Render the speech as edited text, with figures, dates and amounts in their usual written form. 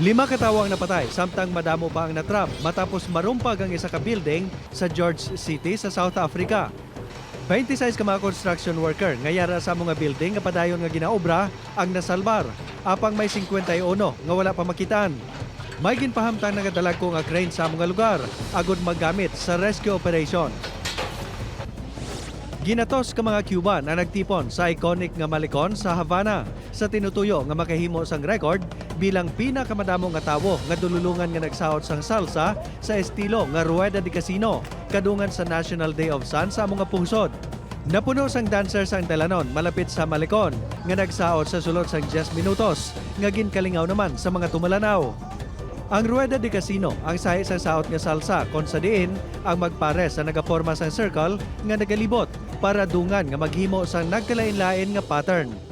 5 ka tawo ang napatay samtang madamo pa ang natrap matapos marumpag ang isa ka building sa George City sa South Africa. 26 ka mga construction worker ngayara sa mga building nga padayon nga ginaobra ang nasalbar, apang may 51 nga wala pa makitaan. May ginpahamtang nagadalag ko nga crane sa mga lugar agud maggamit sa rescue operation. Ginatos ka mga Cuban ang nagtipon sa iconic nga malikon sa Havana sa tinutuyo nga makahimo sang record bilang pinakamadamo nga tawo nga dululungan nga nagsaot sang salsa sa estilo nga Rueda de Casino kadungan sa National Day of Sun sa mga pungsod. Napuno sang dancers ang dalanon malapit sa malikon nga nagsaot sa sulod sang 10 minutos nga ginkalingaw naman sa mga tumalanaw. Ang Rueda de Casino ang sahi sa saot nga salsa kon sa diin ang magpares sa nagaporma sang circle nga nagalibot para dungan nga maghimo sang nagkalain-lain nga pattern.